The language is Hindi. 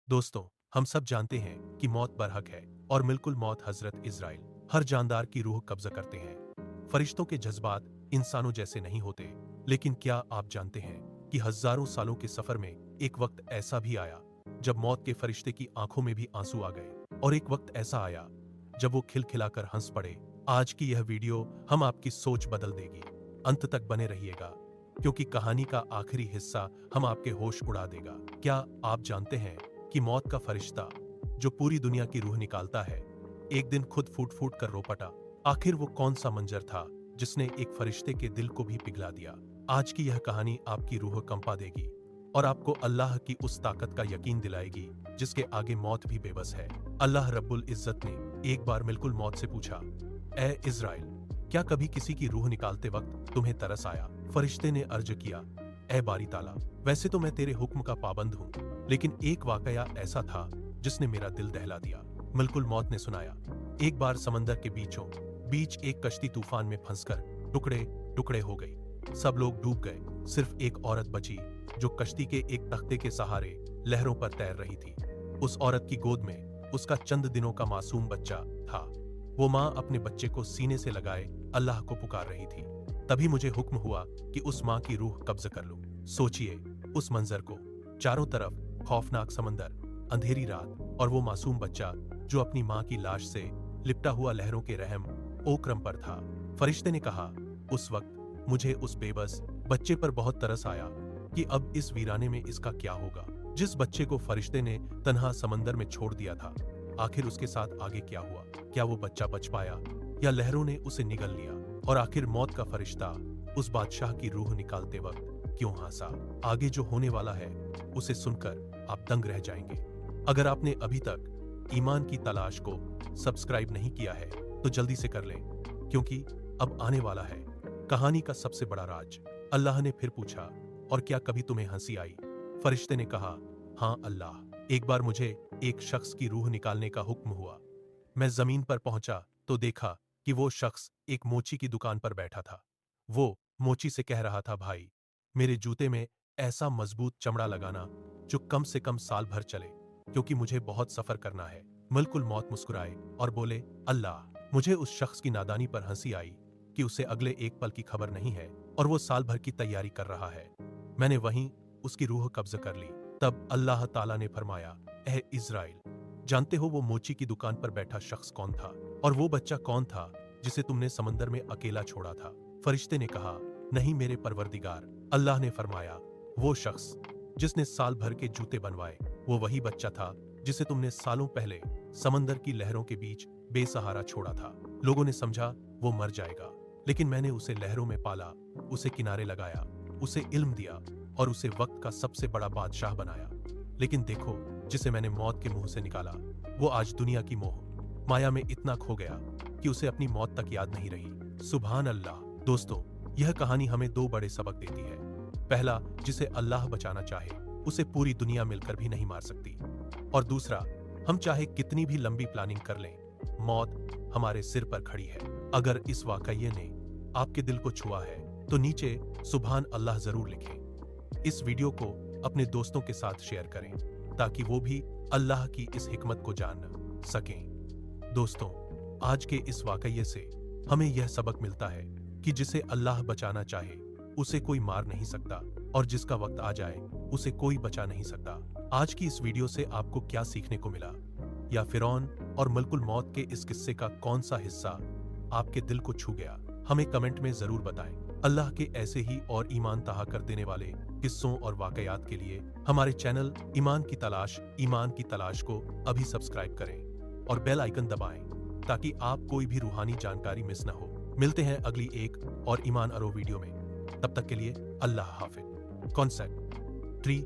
दोस्तों, हम सब जानते हैं कि मौत बरहक है और मिल्कुल मौत हजरत इज़राइल हर जानदार की रूह कब्जा करते हैं। फरिश्तों के जज्बात इंसानों जैसे नहीं होते, लेकिन क्या आप जानते हैं कि हजारों सालों के सफर में एक वक्त ऐसा भी आया जब मौत के फरिश्ते की आंखों में भी आंसू आ गए, और एक वक्त ऐसा आया जब वो खिलखिलाकर हंस पड़े। आज की यह वीडियो हम आपकी सोच बदल देगी। अंत तक बने रहिएगा, क्योंकि कहानी का आखिरी हिस्सा हम आपके होश उड़ा देगा। क्या आप जानते हैं कि मौत का फरिश्ता जो पूरी दुनिया की रूह निकालता है, एक दिन खुद फूट फूट कर रो पड़ा। आखिर वो कौन सा मंजर था जिसने एक फरिश्ते के दिल को भी पिघला दिया? आज की यह कहानी आपकी रूह कंपा देगी और आपको अल्लाह की उस ताकत का यकीन दिलाएगी जिसके आगे मौत भी बेबस है। अल्लाह रब्बुल इज्जत ने एक बार मिल्कुल मौत से पूछा, ए इज़राइल, क्या कभी किसी की रूह निकालते वक्त तुम्हें तरस आया? फरिश्ते ने अर्ज किया, ए बारी ताला, वैसे तो मैं तेरे हुक्म का पाबंद हूँ, लेकिन एक वाकया ऐसा था जिसने मेरा दिल दहला दिया। मिल्कुल मौत ने सुनाया, एक बार समंदर के बीचों बीच एक कश्ती तूफान में फंसकर टुकड़े टुकड़े हो गई। सब लोग डूब गए, सिर्फ एक औरत बची जो कश्ती के एक तख्ते के सहारे लहरों पर तैर रही थी। उस औरत की गोद में उसका चंद दिनों का मासूम बच्चा था। वो माँ अपने बच्चे को सीने से लगाए अल्लाह को पुकार रही थी। तभी मुझे हुक्म हुआ कि उस माँ की रूह कब्ज कर लो। सोचिए उस मंजर को, चारों तरफ खौफनाक समंदर, अंधेरी रात और वो मासूम बच्चा जो अपनी माँ की लाश से लिपटा हुआ लहरों के रहम ओक्रम पर था। फरिश्ते ने कहा, उस वक्त मुझे उस बेबस बच्चे पर बहुत तरस आया कि अब इस वीराने में इसका क्या होगा। जिस बच्चे को फरिश्ते ने तन्हा समंदर में छोड़ दिया था, आखिर उसके साथ आगे क्या हुआ? क्या वो बच्चा बच पाया या लहरों ने उसे निगल लिया? और आखिर मौत का फरिश्ता उस बादशाह की रूह निकालते वक्त क्यों हंसा? आगे जो होने वाला है उसे सुनकर आप दंग रह जाएंगे। अगर आपने अभी तक ईमान की तलाश को सब्सक्राइब नहीं किया है तो जल्दी से कर लें, क्योंकि अब आने वाला है कहानी का सबसे बड़ा राज। अल्लाह ने फिर पूछा, और क्या कभी तुम्हें हंसी आई? फरिश्ते ने कहा, हाँ अल्लाह, एक बार मुझे एक शख्स की रूह निकालने का हुक्म हुआ। मैं जमीन पर पहुंचा तो देखा कि वो शख्स एक मोची की दुकान पर बैठा था। वो मोची से कह रहा था, भाई, मेरे जूते में ऐसा मजबूत चमड़ा लगाना जो कम से कम साल भर चले, क्योंकि मुझे बहुत सफर करना है। मिल्कुल मौत मुस्कुराए और बोले, अल्लाह, मुझे उस शख्स की नादानी पर हंसी आई कि उसे अगले एक पल की खबर नहीं है और वो साल भर की तैयारी कर रहा है। मैंने वहीं उसकी रूह कब्ज कर ली। तब अल्लाह ताला ने फरमाया, ए इज़राइल, जानते हो वो मोची की दुकान पर बैठा शख्स कौन था? और वो बच्चा कौन था जिसे तुमने समंदर में अकेला छोड़ा था? फरिश्ते ने कहा, नहीं मेरे परवरदिगार। अल्लाह ने फरमाया, वो शख्स जिसने साल भर के जूते बनवाए, वो वही बच्चा था जिसे तुमने सालों पहले समंदर की लहरों के बीच बेसहारा छोड़ा था। लोगों ने समझा वो मर जाएगा, लेकिन मैंने उसे लहरों में पाला, उसे किनारे लगाया, उसे इल्म दिया और उसे वक्त का सबसे बड़ा बादशाह बनाया। लेकिन देखो, जिसे मैंने मौत के मुंह से निकाला, वो आज दुनिया की मोह माया में इतना खो गया कि उसे अपनी मौत तक याद नहीं रही। सुभान अल्लाह। दोस्तों, यह कहानी हमें दो बड़े सबक देती है। पहला, जिसे अल्लाह बचाना चाहे उसे पूरी दुनिया मिलकर भी नहीं मार सकती। और दूसरा, हम चाहे कितनी भी लंबी प्लानिंग कर लें, मौत हमारे सिर पर खड़ी है। अगर इस वाकये ने आपके दिल को छुआ है तो नीचे सुभान अल्लाह जरूर लिखें। इस वीडियो को अपने दोस्तों के साथ शेयर करें ताकि वो भी अल्लाह की इस हिकमत को जान सकें। दोस्तों, आज के इस वाकये से हमें यह सबक मिलता है कि जिसे अल्लाह बचाना चाहे उसे कोई मार नहीं सकता, और जिसका वक्त आ जाए उसे कोई बचा नहीं सकता। आज की इस वीडियो से आपको क्या सीखने को मिला, या फिरौन और मलकुल मौत के इस किस्से का कौन सा हिस्सा आपके दिल को छू गया? हमें कमेंट में जरूर बताएं। अल्लाह के ऐसे ही और ईमान तहा कर देने वाले किस्सों और वाकयात के लिए हमारे चैनल ईमान की तलाश को अभी सब्सक्राइब करें और बेल आइकन दबाएं ताकि आप कोई भी रूहानी जानकारी मिस न हो। मिलते हैं अगली एक और ईमान अरो वीडियो में। तब तक के लिए अल्लाह हाफिज। कॉन्सेप्ट 3